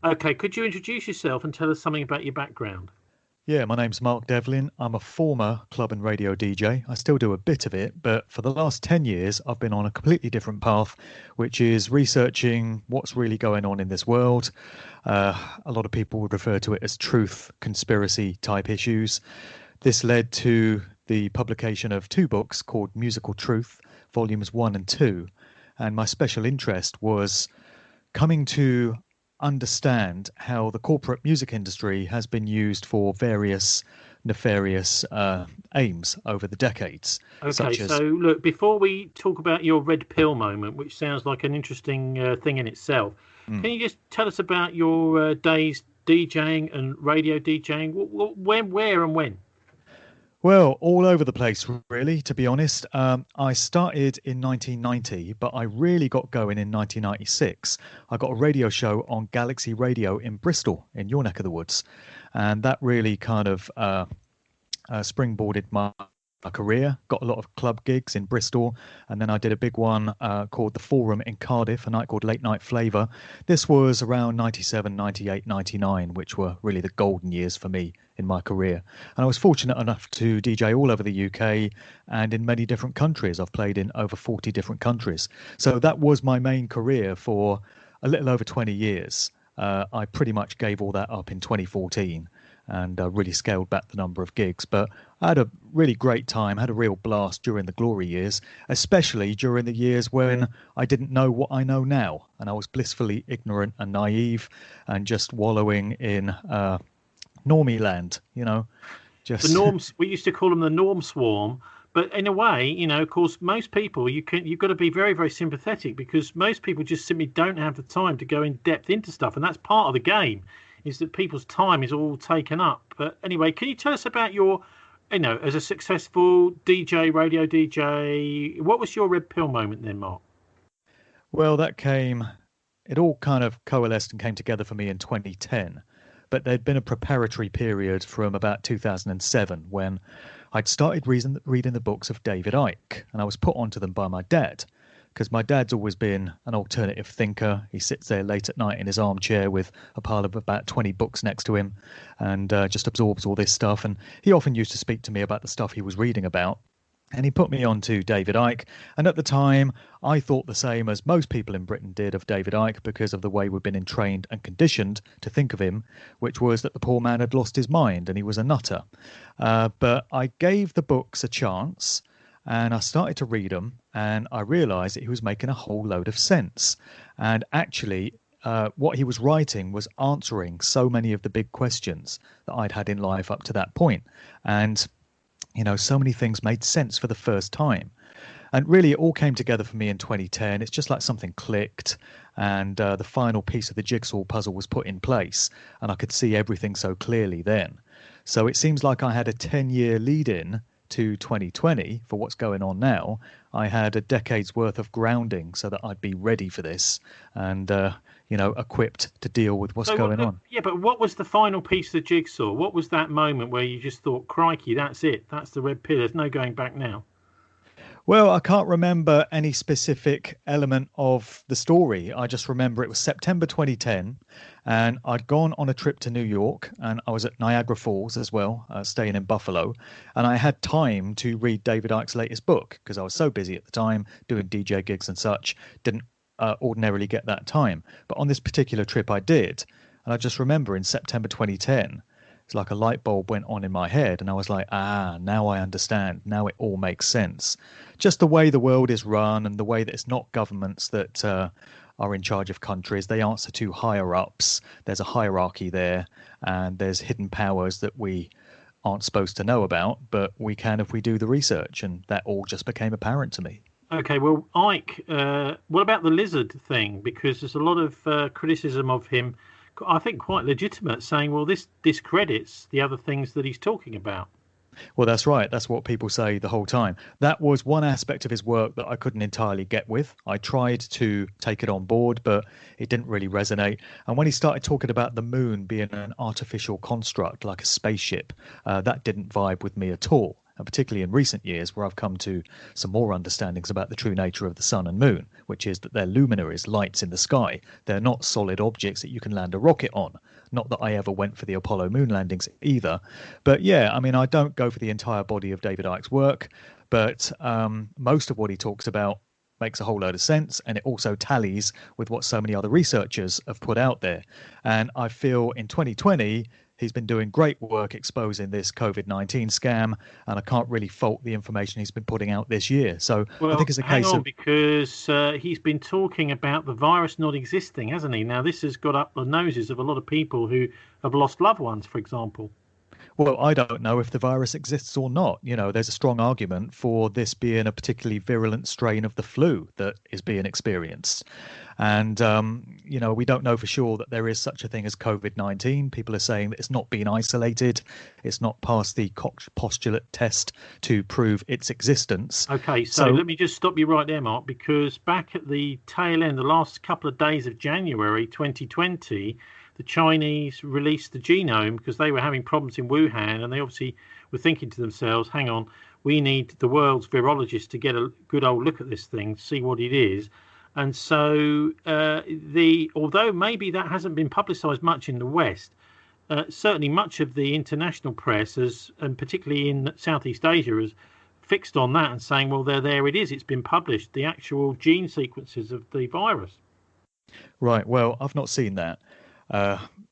Okay, could you introduce yourself and tell us something about your background? Yeah, my name's Mark Devlin. I'm a former club and radio DJ. I still do a bit of it, but for the last 10 years, I've been on a completely different path, which is researching what's really going on in this world. A lot of people would refer to it as truth, conspiracy type issues. This led to the publication of two books called Musical Truth, Volumes 1 and 2. And my special interest was coming to understand how the corporate music industry has been used for various nefarious aims over the decades, Okay, such so as look, before we talk about your red pill moment, which sounds like an interesting thing in itself, can mm, you just tell us about your days DJing and radio DJing? When, where, and when? well, all over the place, really, to be honest. I started in 1990, but I really got going in 1996. I got a radio show on Galaxy Radio in Bristol, in your neck of the woods. And that really kind of springboarded my career. Got a lot of club gigs in Bristol, and then I did a big one called the Forum in Cardiff, a night called Late Night Flavour. This was around 97, 98, 99, which were really the golden years for me in my career. And I was fortunate enough to DJ all over the UK and in many different countries. I've played in over 40 different countries. So that was my main career for a little over 20 years. I pretty much gave all that up in 2014 and really scaled back the number of gigs. But I had a really great time, had a real blast during the glory years, especially during the years when I didn't know what I know now. And I was blissfully ignorant and naive and just wallowing in normie land, The just. norms, we used to call them the norm swarm, but in a way, of course, most people you've got to be very, very sympathetic because most people just simply don't have the time to go in depth into stuff, and that's part of the game, is that people's time is all taken up. But anyway, can you tell us about your, as a successful DJ, radio DJ, what was your red pill moment then, Mark? Well, it all kind of coalesced and came together for me in 2010. But there'd been a preparatory period from about 2007 when I'd started reading the books of David Icke, and I was put onto them by my dad. Because my dad's always been an alternative thinker. He sits there late at night in his armchair with a pile of about 20 books next to him and just absorbs all this stuff. And he often used to speak to me about the stuff he was reading about. And he put me on to David Icke. And at the time, I thought the same as most people in Britain did of David Icke because of the way we've been entrained and conditioned to think of him, which was that the poor man had lost his mind and he was a nutter. But I gave the books a chance and I started to read them and I realized that he was making a whole load of sense. And actually, what he was writing was answering so many of the big questions that I'd had in life up to that point. And so many things made sense for the first time. And really, it all came together for me in 2010. It's just like something clicked, and the final piece of the jigsaw puzzle was put in place, and I could see everything so clearly then. So it seems like I had a 10-year lead in to 2020 for what's going on now. I had a decade's worth of grounding so that I'd be ready for this and, equipped to deal with what's So, going on. yeah, but what was the final piece of the jigsaw? What was that moment where you just thought, crikey, that's it. That's the red pill. There's no going back now. Well, I can't remember any specific element of the story. I just remember it was September 2010, and I'd gone on a trip to New York, and I was at Niagara Falls as well, staying in Buffalo, and I had time to read David Icke's latest book because I was so busy at the time doing DJ gigs and such, didn't ordinarily get that time. But on this particular trip, I did, and I just remember in September 2010. It's like a light bulb went on in my head, and I was like, now I understand. Now it all makes sense. Just the way the world is run and the way that it's not governments that are in charge of countries. They answer to higher ups. There's a hierarchy there, and there's hidden powers that we aren't supposed to know about, but we can if we do the research. And that all just became apparent to me. Okay, well, Ike, what about the lizard thing? Because there's a lot of criticism of him, I think quite legitimate, saying, well, this discredits the other things that he's talking about. Well, that's right. That's what people say the whole time. That was one aspect of his work that I couldn't entirely get with. I tried to take it on board, but it didn't really resonate. And when he started talking about the moon being an artificial construct, like a spaceship, that didn't vibe with me at all. and particularly in recent years where I've come to some more understandings about the true nature of the sun and moon, which is that they're luminaries, lights in the sky. They're not solid objects that you can land a rocket on. Not that I ever went for the Apollo moon landings either. But yeah, I mean, I don't go for the entire body of David Icke's work, but most of what he talks about makes a whole load of sense, and it also tallies with what so many other researchers have put out there. And I feel in 2020 he's been doing great work exposing this COVID-19 scam, and I can't really fault the information he's been putting out this year. So I think it's a case of... because he's been talking about the virus not existing, hasn't he? Now, this has got up the noses of a lot of people who have lost loved ones, for example. Well, I don't know if the virus exists or not. You know, there's a strong argument for this being a particularly virulent strain of the flu that is being experienced. And, you know, we don't know for sure that there is such a thing as COVID-19. People are saying that it's not been isolated. It's not passed the Koch postulate test to prove its existence. OK, so let me just stop you right there, Mark, because back at the tail end, the last couple of days of January 2020, the Chinese released the genome because they were having problems in Wuhan, and they obviously were thinking to themselves, hang on, we need the world's virologists to get a good old look at this thing, see what it is. And so although maybe that hasn't been publicised much in the West, certainly much of the international press, and particularly in Southeast Asia, has fixed on that and saying, well, there it is, it's been published, the actual gene sequences of the virus. Right, well, I've not seen that.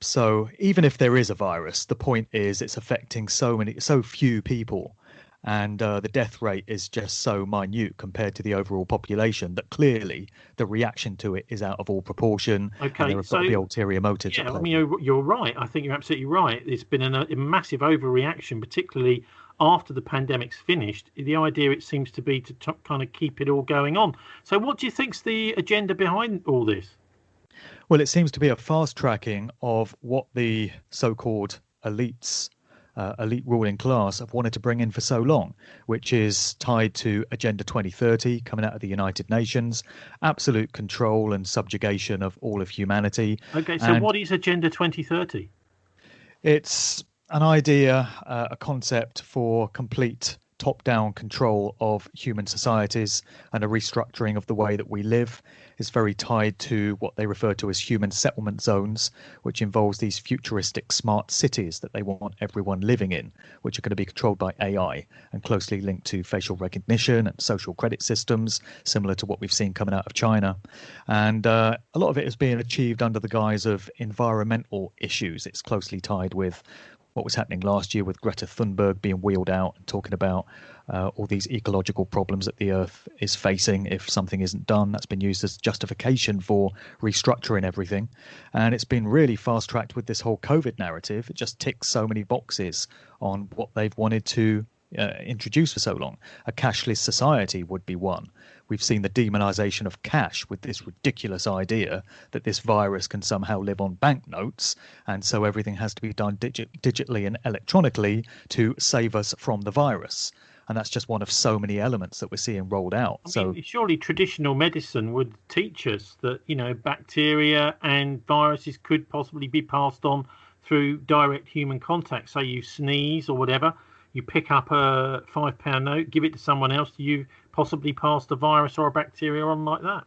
So even if there is a virus, the point is it's affecting so few people, and the death rate is just so minute compared to the overall population that clearly the reaction to it is out of all proportion. Okay, and there have got to be ulterior motives. Yeah, I mean, you're right. I think you're absolutely right. It's been a massive overreaction, particularly after the pandemic's finished. The idea, it seems to be, to kind of keep it all going on. So what do you think's the agenda behind all this? Well, it seems to be a fast tracking of what the so-called elites, elite ruling class, have wanted to bring in for so long, which is tied to Agenda 2030 coming out of the United Nations, absolute control and subjugation of all of humanity. Okay, so what is Agenda 2030? It's an idea, a concept for complete top-down control of human societies and a restructuring of the way that we live. Is very tied to what they refer to as human settlement zones, which involves these futuristic smart cities that they want everyone living in, which are going to be controlled by AI and closely linked to facial recognition and social credit systems, similar to what we've seen coming out of China. And a lot of it is being achieved under the guise of environmental issues. It's closely tied with what was happening last year with Greta Thunberg being wheeled out and talking about all these ecological problems that the Earth is facing if something isn't done. That's been used as justification for restructuring everything. And it's been really fast-tracked with this whole COVID narrative. It just ticks so many boxes on what they've wanted to introduce for so long. A cashless society would be one. We've seen the demonization of cash with this ridiculous idea that this virus can somehow live on banknotes, and so everything has to be done digitally and electronically to save us from the virus. And that's just one of so many elements that we're seeing rolled out. I mean, surely traditional medicine would teach us that, you know, bacteria and viruses could possibly be passed on through direct human contact. Say you sneeze or whatever, you pick up a £5 note, give it to someone else, you possibly pass the virus or a bacteria on like that.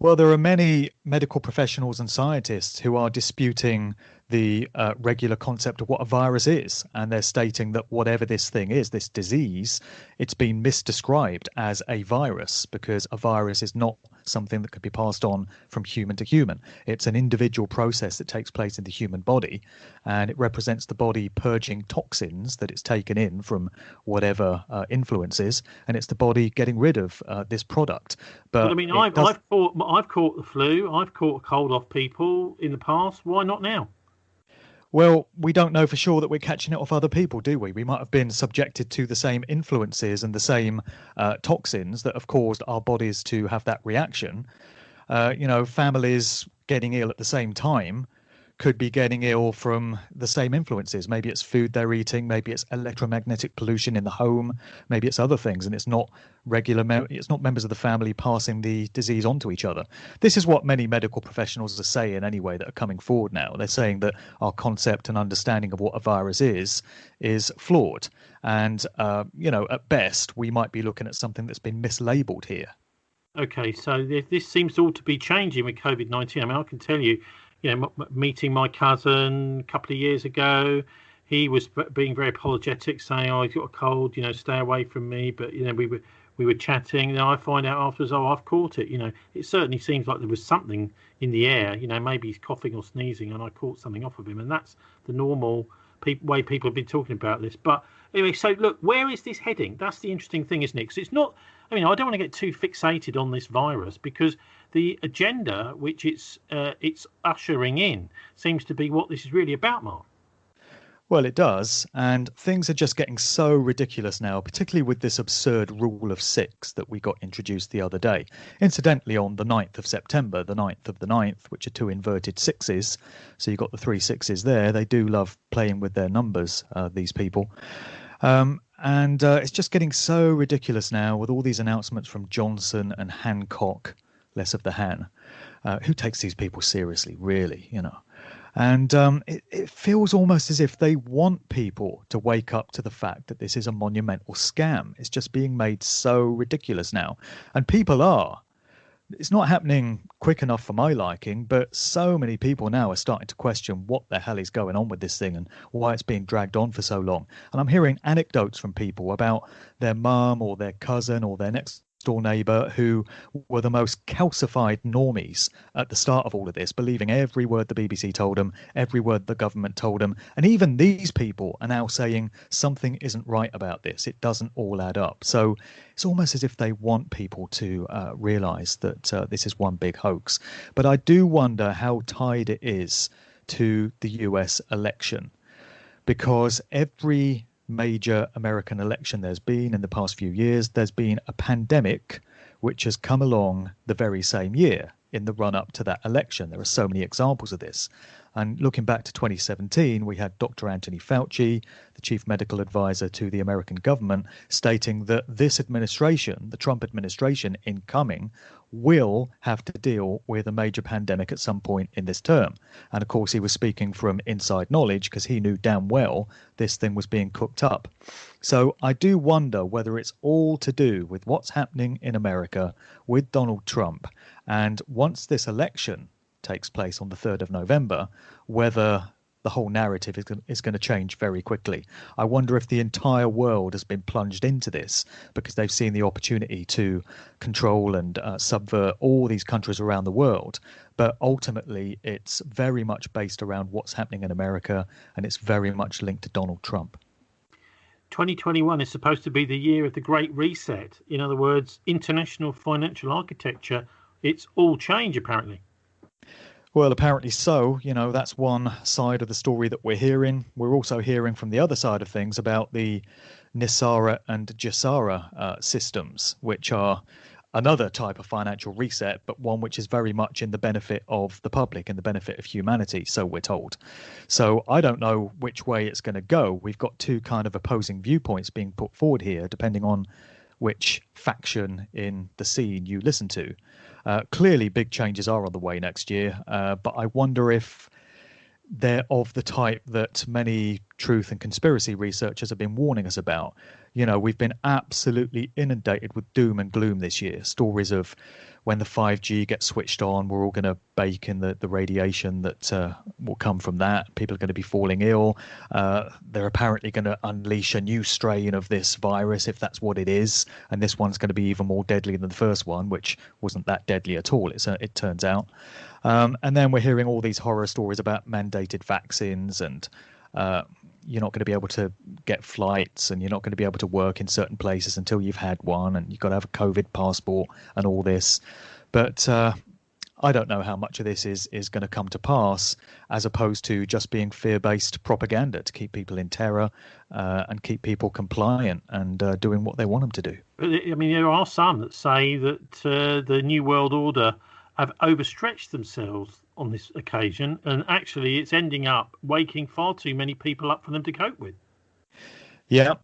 Well, there are many medical professionals and scientists who are disputing the regular concept of what a virus is. And they're stating that whatever this thing is, this disease, it's been misdescribed as a virus because a virus is not something that could be passed on from human to human. It's an individual process that takes place in the human body, and it represents the body purging toxins that it's taken in from whatever influences, and it's the body getting rid of this product. But I mean, I've caught the flu, I've caught a cold off people in the past. Why not now? Well, we don't know for sure that we're catching it off other people, do we? We might have been subjected to the same influences and the same toxins that have caused our bodies to have that reaction. Families getting ill at the same time could be getting ill from the same influences. Maybe it's food they're eating, maybe it's electromagnetic pollution in the home, maybe it's other things, and it's not it's not members of the family passing the disease on to each other. This is what many medical professionals are saying anyway, that are coming forward now. They're saying that our concept and understanding of what a virus is flawed. And, at best, we might be looking at something that's been mislabeled here. Okay, so this seems all to be changing with COVID-19. I mean, I can tell you, meeting my cousin a couple of years ago, he was being very apologetic, saying, "Oh, he's got a cold, stay away from me." But we were chatting, and I find out afterwards, "Oh, I've caught it." It certainly seems like there was something in the air. Maybe he's coughing or sneezing, and I caught something off of him, and that's the normal way people have been talking about this. But anyway, so look, where is this heading? That's the interesting thing, isn't it? Because it's not. I mean, I don't want to get too fixated on this virus, because the agenda which it's ushering in seems to be what this is really about, Mark. Well, it does. And things are just getting so ridiculous now, particularly with this absurd rule of six that we got introduced the other day. Incidentally, on the 9th of September, the 9th of the 9th, which are two inverted sixes. So you've got the three sixes there. They do love playing with their numbers, these people. And it's just getting so ridiculous now with all these announcements from Johnson and Hancock, less of the Han. Who takes these people seriously, really, And it feels almost as if they want people to wake up to the fact that this is a monumental scam. It's just being made so ridiculous now. And people are. It's not happening quick enough for my liking, but so many people now are starting to question what the hell is going on with this thing and why it's being dragged on for so long. And I'm hearing anecdotes from people about their mum or their cousin or their next door neighbour who were the most calcified normies at the start of all of this, believing every word the BBC told them, every word the government told them. And even these people are now saying something isn't right about this. It doesn't all add up. So it's almost as if they want people to realise that this is one big hoax. But I do wonder how tied it is to the US election, because every major American election there's been in the past few years, there's been a pandemic which has come along the very same year in the run-up to that election. There are so many examples of this. And looking back to 2017, we had Dr. Anthony Fauci, the chief medical advisor to the American government, stating that this administration, the Trump administration incoming, will have to deal with a major pandemic at some point in this term. And of course, he was speaking from inside knowledge because he knew damn well this thing was being cooked up. So I do wonder whether it's all to do with what's happening in America with Donald Trump. And once this election takes place on the 3rd of November, whether the whole narrative is going to change very quickly. I wonder if the entire world has been plunged into this because they've seen the opportunity to control and subvert all these countries around the world. But ultimately, it's very much based around what's happening in America, and it's very much linked to Donald Trump. 2021 is supposed to be the year of the Great Reset. In other words, international financial architecture. It's all change, apparently. Well, apparently so. That's one side of the story that we're hearing. We're also hearing from the other side of things about the NISARA and GESARA systems, which are another type of financial reset, but one which is very much in the benefit of the public and the benefit of humanity, so we're told. So I don't know which way it's going to go. We've got two kind of opposing viewpoints being put forward here, depending on which faction in the scene you listen to. Clearly, big changes are on the way next year, but I wonder if they're of the type that many truth and conspiracy researchers have been warning us about. We've been absolutely inundated with doom and gloom this year. Stories of when the 5G gets switched on, we're all going to bake in the radiation that will come from that. People are going to be falling ill. They're apparently going to unleash a new strain of this virus, if that's what it is. And this one's going to be even more deadly than the first one, which wasn't that deadly at all, it turns out. And then we're hearing all these horror stories about mandated vaccines, and you're not going to be able to get flights, and you're not going to be able to work in certain places until you've had one, and you've got to have a COVID passport and all this. But I don't know how much of this is going to come to pass, as opposed to just being fear-based propaganda to keep people in terror and keep people compliant and doing what they want them to do. I mean, there are some that say that the New World Order have overstretched themselves on this occasion, and actually it's ending up waking far too many people up for them to cope with. Yeah,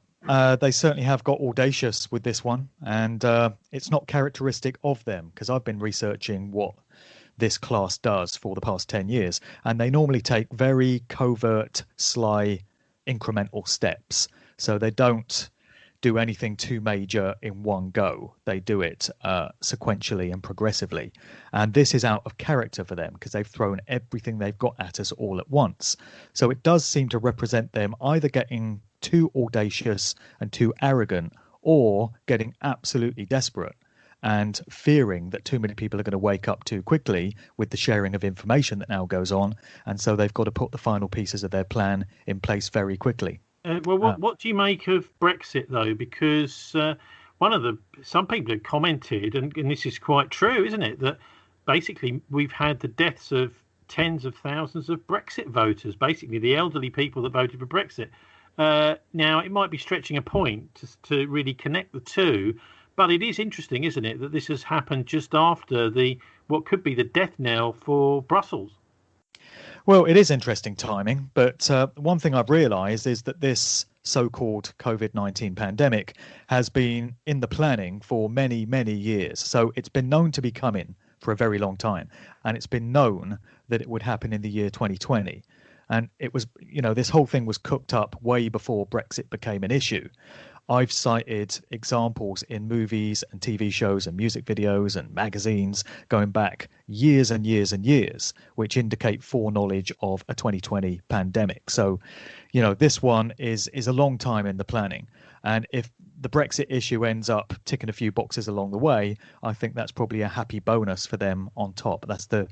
they certainly have got audacious with this one, and it's not characteristic of them because I've been researching what this class does for the past 10 years, and they normally take very covert, sly, incremental steps. So they don't do anything too major in one go. They do it sequentially and progressively. And this is out of character for them because they've thrown everything they've got at us all at once. So it does seem to represent them either getting too audacious and too arrogant or getting absolutely desperate and fearing that too many people are going to wake up too quickly with the sharing of information that now goes on. And so they've got to put the final pieces of their plan in place very quickly. What do you make of Brexit, though? Because some people have commented, and this is quite true, isn't it, that basically we've had the deaths of tens of thousands of Brexit voters, basically the elderly people that voted for Brexit. Now, it might be stretching a point to really connect the two, but it is interesting, isn't it, that this has happened just after what could be the death knell for Brussels. Well, it is interesting timing, but one thing I've realised is that this so-called COVID-19 pandemic has been in the planning for many, many years. So it's been known to be coming for a very long time, and it's been known that it would happen in the year 2020. And it was, this whole thing was cooked up way before Brexit became an issue. I've cited examples in movies and TV shows and music videos and magazines going back years and years and years, which indicate foreknowledge of a 2020 pandemic. So, this one is a long time in the planning. And if the Brexit issue ends up ticking a few boxes along the way, I think that's probably a happy bonus for them on top. That's the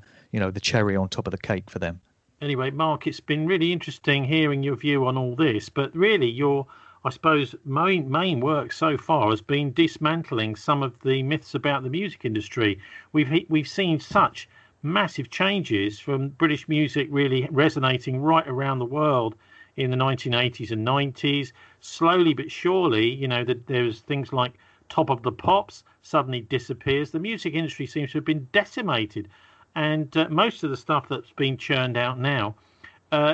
cherry on top of the cake for them. Anyway, Mark, it's been really interesting hearing your view on all this, but really I suppose main work so far has been dismantling some of the myths about the music industry. We've seen such massive changes from British music really resonating right around the world in the 1980s and 90s. Slowly but surely, there's things like Top of the Pops suddenly disappears. The music industry seems to have been decimated, and most of the stuff that's been churned out now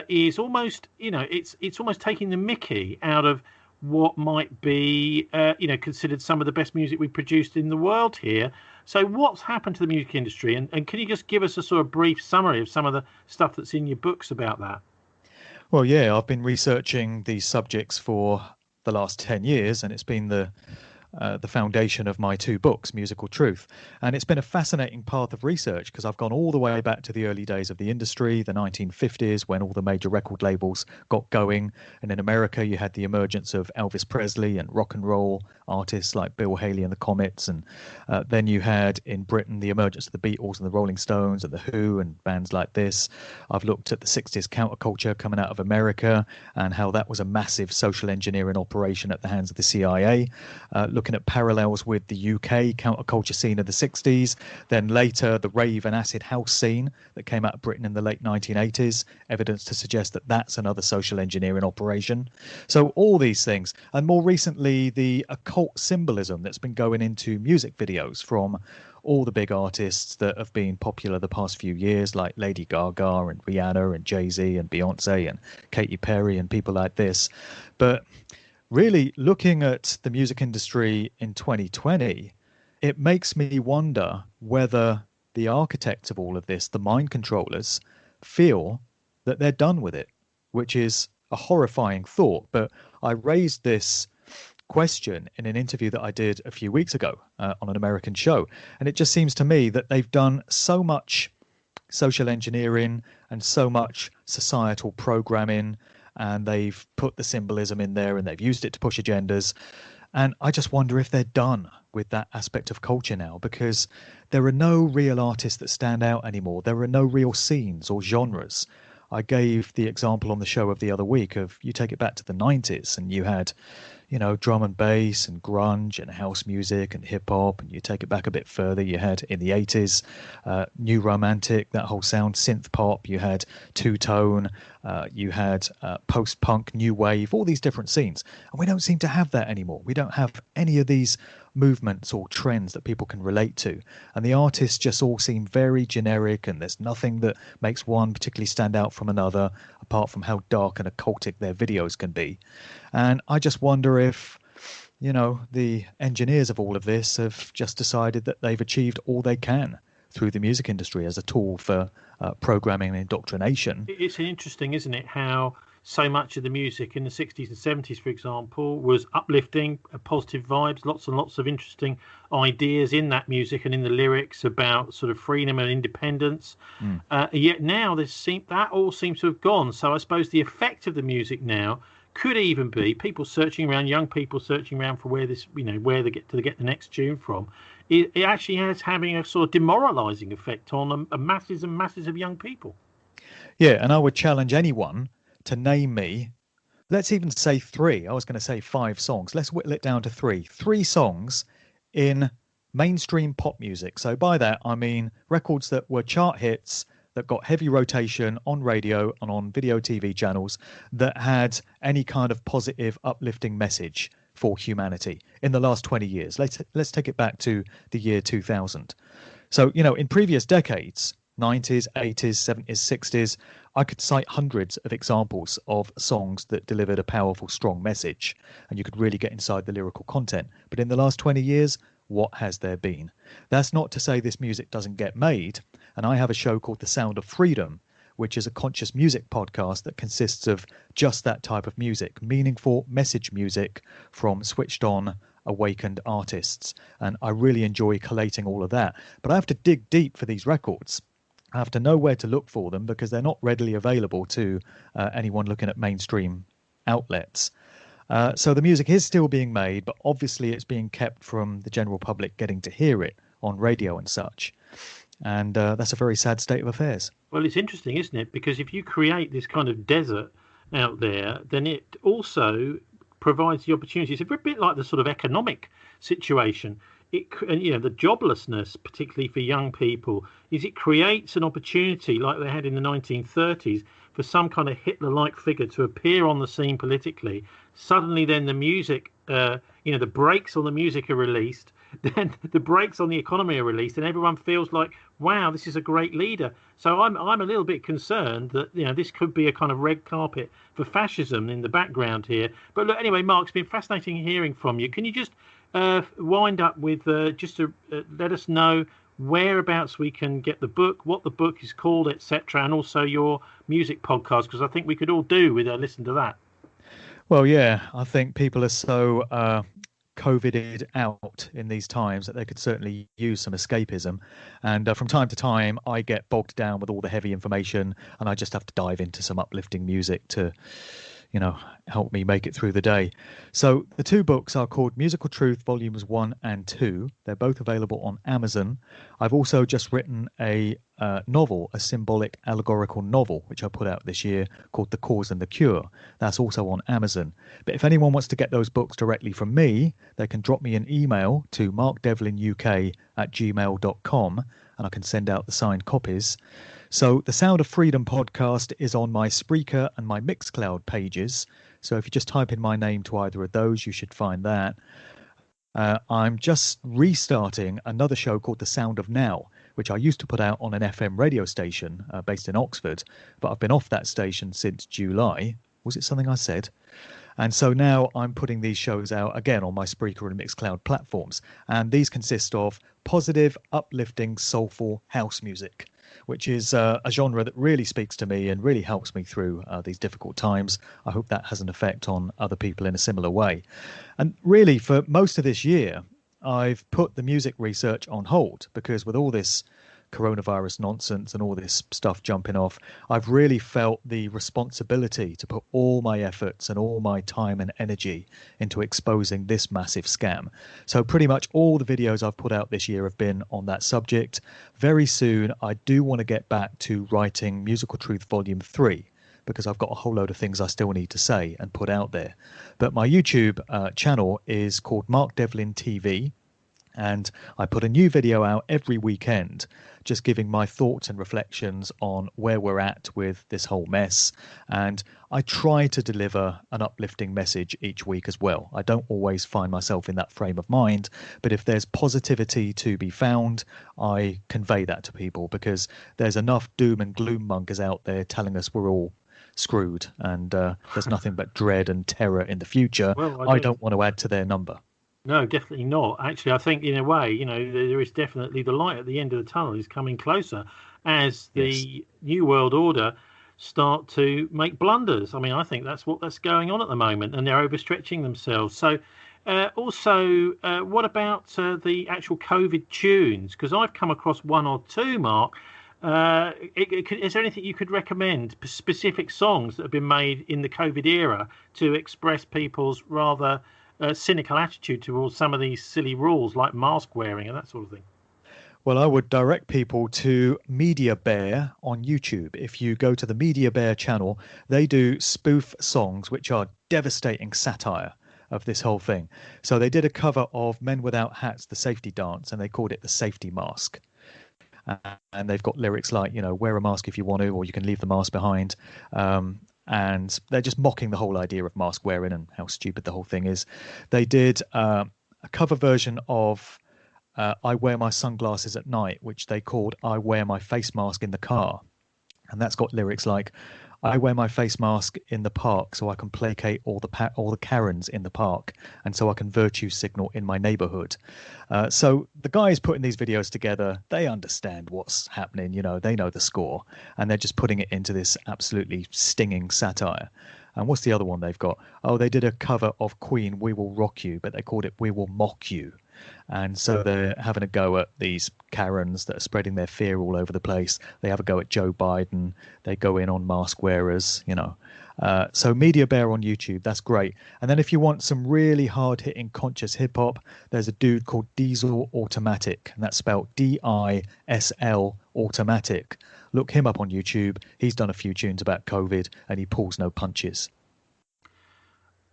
is almost, it's almost taking the mickey out of what might be, considered some of the best music we've produced in the world here. So what's happened to the music industry? And can you just give us a sort of brief summary of some of the stuff that's in your books about that? Well, yeah, I've been researching these subjects for the last 10 years, and it's been the foundation of my two books, Musical Truth. And it's been a fascinating path of research because I've gone all the way back to the early days of the industry, the 1950s, when all the major record labels got going. And in America, you had the emergence of Elvis Presley and rock and roll artists like Bill Haley and the Comets. And then you had in Britain the emergence of the Beatles and the Rolling Stones and the Who and bands like this. I've looked at the 60s counterculture coming out of America and how that was a massive social engineering operation at the hands of the CIA. Looking at parallels with the UK counterculture scene of the 60s, then later the rave and acid house scene that came out of Britain in the late 1980s, evidence to suggest that that's another social engineering operation. So all these things, and more recently the occult symbolism that's been going into music videos from all the big artists that have been popular the past few years, like Lady Gaga and Rihanna and Jay-Z and Beyonce and Katy Perry and people like this. But really, looking at the music industry in 2020, it makes me wonder whether the architects of all of this, the mind controllers, feel that they're done with it, which is a horrifying thought. But I raised this question in an interview that I did a few weeks ago on an American show. And it just seems to me that they've done so much social engineering and so much societal programming, and they've put the symbolism in there and they've used it to push agendas. And I just wonder if they're done with that aspect of culture now, because there are no real artists that stand out anymore. There are no real scenes or genres. I gave the example on the show of the other week of you take it back to the 90s and you had, drum and bass and grunge and house music and hip hop. And you take it back a bit further, you had in the 80s, new romantic, that whole sound, synth pop, you had two-tone, you had post-punk, new wave, all these different scenes. And we don't seem to have that anymore. We don't have any of these movements or trends that people can relate to. And the artists just all seem very generic, and there's nothing that makes one particularly stand out from another, apart from how dark and occultic their videos can be. And I just wonder if, the engineers of all of this have just decided that they've achieved all they can through the music industry as a tool for programming and indoctrination. It's interesting, isn't it, how so much of the music in the 60s and 70s, for example, was uplifting, positive vibes, lots and lots of interesting ideas in that music and in the lyrics about sort of freedom and independence. Yet now that all seems to have gone. So I suppose the effect of the music now could even be people searching around, young people searching around for where they get the next tune from. It actually is having a sort of demoralizing effect on masses and masses of young people. Yeah, and I would challenge anyone to name me, let's even say 3. I was going to say 5 songs. Let's whittle it down to 3. 3 songs in mainstream pop music. So by that, I mean records that were chart hits, that got heavy rotation on radio and on video TV channels, that had any kind of positive, uplifting message for humanity in the last 20 years. Let's take it back to the year 2000. So, in previous decades, 90s, 80s, 70s, 60s, I could cite hundreds of examples of songs that delivered a powerful, strong message, and you could really get inside the lyrical content. But in the last 20 years, what has there been? That's not to say this music doesn't get made, and I have a show called The Sound of Freedom, which is a conscious music podcast that consists of just that type of music, meaningful message music from switched on, awakened artists. And I really enjoy collating all of that. But I have to dig deep for these records. I have to know where to look for them because they're not readily available to anyone looking at mainstream outlets. So the music is still being made, but obviously it's being kept from the general public getting to hear it on radio and such. And that's a very sad state of affairs. Well, it's interesting, isn't it? Because if you create this kind of desert out there, then it also provides the opportunity. It's a bit like the sort of economic situation. The joblessness, particularly for young people, is it creates an opportunity like they had in the 1930s for some kind of Hitler-like figure to appear on the scene politically. Suddenly, then the music, the brakes on the music are released. Then the brakes on the economy are released, and everyone feels like, wow, this is a great leader. So I'm a little bit concerned that this could be a kind of red carpet for fascism in the background here. But look, anyway, Mark, it's been fascinating hearing from you. Can you just wind up with just to let us know whereabouts we can get the book, what the book is called, etc., and also your music podcast, because I think we could all do with a listen to that. Well, yeah, I think people are so COVIDed out in these times that they could certainly use some escapism. And from time to time, I get bogged down with all the heavy information, and I just have to dive into some uplifting music to, help me make it through the day. So the 2 books are called Musical Truth Volumes 1 and 2. They're both available on Amazon. I've also just written a novel, a symbolic allegorical novel, which I put out this year called The Cause and the Cure. That's also on Amazon. But if anyone wants to get those books directly from me, they can drop me an email to markdevlinuk@gmail.com, and I can send out the signed copies. So the Sound of Freedom podcast is on my Spreaker and my Mixcloud pages. So if you just type in my name to either of those, you should find that. I'm just restarting another show called The Sound of Now, which I used to put out on an FM radio station based in Oxford, but I've been off that station since July. Was it something I said? And so now I'm putting these shows out again on my Spreaker and Mixcloud platforms. And these consist of positive, uplifting, soulful house music, which is a genre that really speaks to me and really helps me through these difficult times. I hope that has an effect on other people in a similar way. And really, for most of this year, I've put the music research on hold because with all this coronavirus nonsense and all this stuff jumping off, I've really felt the responsibility to put all my efforts and all my time and energy into exposing this massive scam. So pretty much all the videos I've put out this year have been on that subject. Very soon, I do want to get back to writing Musical Truth Volume 3, because I've got a whole load of things I still need to say and put out there. But my YouTube channel is called Mark Devlin TV. And I put a new video out every weekend, just giving my thoughts and reflections on where we're at with this whole mess. And I try to deliver an uplifting message each week as well. I don't always find myself in that frame of mind, but if there's positivity to be found, I convey that to people, because there's enough doom and gloom mongers out there telling us we're all screwed and there's nothing but dread and terror in the future. Well, I don't want to add to their number. No, definitely not. Actually, I think in a way, there is definitely the light at the end of the tunnel is coming closer as the New World Order start to make blunders. I mean, I think that's going on at the moment, and they're overstretching themselves. So, also, what about the actual COVID tunes? Because I've come across one or two, Mark. Is there anything you could recommend, specific songs that have been made in the COVID era to express people's rather cynical attitude towards some of these silly rules like mask wearing and that sort of thing? Well, I would direct people to Media Bear on YouTube. If you go to the Media Bear channel, they do spoof songs which are devastating satire of this whole thing. So they did a cover of Men Without Hats, the safety dance, and they called it the safety mask. And they've got lyrics like, wear a mask if you want to, or you can leave the mask behind. And they're just mocking the whole idea of mask wearing and how stupid the whole thing is. They did a cover version of I Wear My Sunglasses at Night, which they called I Wear My Face Mask in the Car. And that's got lyrics like, I wear my face mask in the park so I can placate all the Karens in the park, and so I can virtue signal in my neighborhood. So the guys putting these videos together, they understand what's happening, they know the score, and they're just putting it into this absolutely stinging satire. And what's the other one they've got? Oh, they did a cover of Queen, We Will Rock You, but they called it We Will Mock You. And so they're having a go at these Karens that are spreading their fear all over the place. They have a go at Joe Biden. They go in on mask wearers, So Media Bear on YouTube, that's great. And then if you want some really hard-hitting conscious hip-hop, there's a dude called Diesel Automatic, and that's spelled D-I-S-L Automatic. Look him up on YouTube. He's done a few tunes about COVID, and he pulls no punches.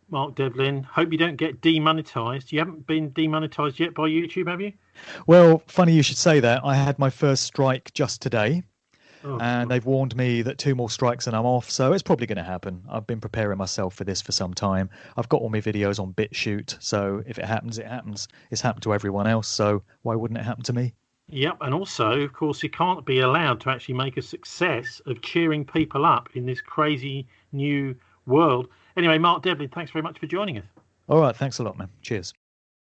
Mark Devlin, hope you don't get demonetized. You haven't been demonetized yet by YouTube, have you? Well, funny you should say that. I had my first strike just today, and God. they've warned me that 2 more strikes and I'm off, so it's probably going to happen. I've been preparing myself for this for some time. I've got all my videos on BitChute, so if it happens, it happens. It's happened to everyone else, so why wouldn't it happen to me? Yep, and also, of course, you can't be allowed to actually make a success of cheering people up in this crazy new world. Anyway, Mark Devlin, thanks very much for joining us. All right, thanks a lot, man. Cheers.